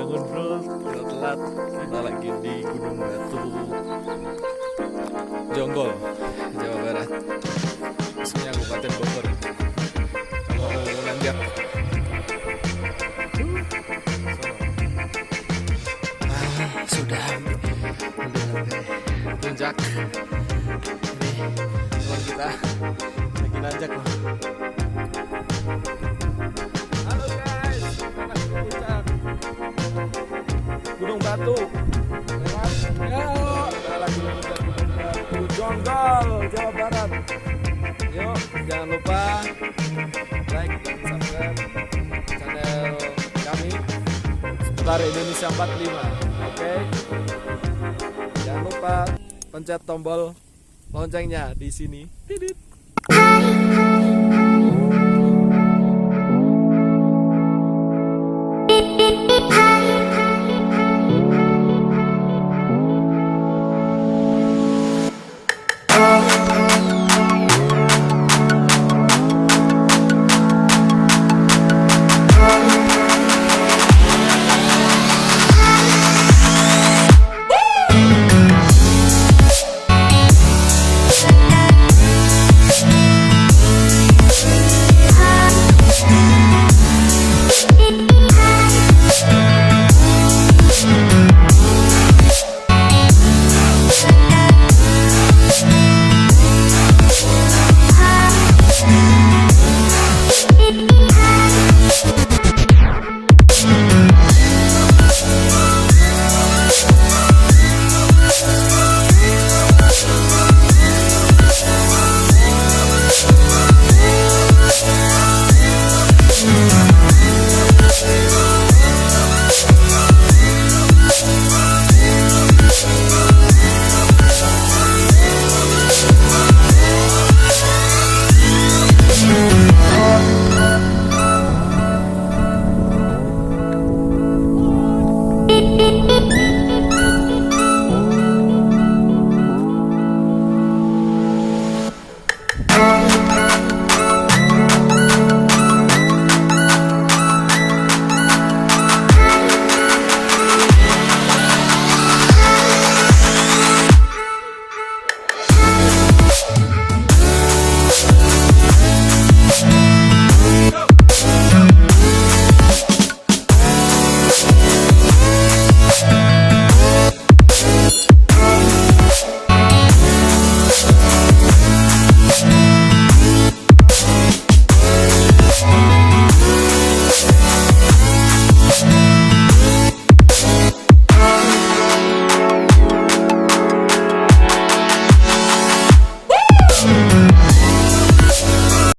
bangun bro, udah telat. Kita lagi di Gunung Batu, Jonggol, Jawa Barat. Maksudnya Kabupaten Bogor. Mau nanjak. Sudah nanjak. Ini teman kita lagi nanjak loh. Halo guys, puncak Gunung Batu. Ya, kita lagi menuju Gunung Batu, Jonggol, Jawa Barat. Yuk, jangan lupa like dan subscribe channel kami Seputar Indonesia 45. Oke. Jangan lupa pencet tombol loncengnya di sini. Tidit. Hi.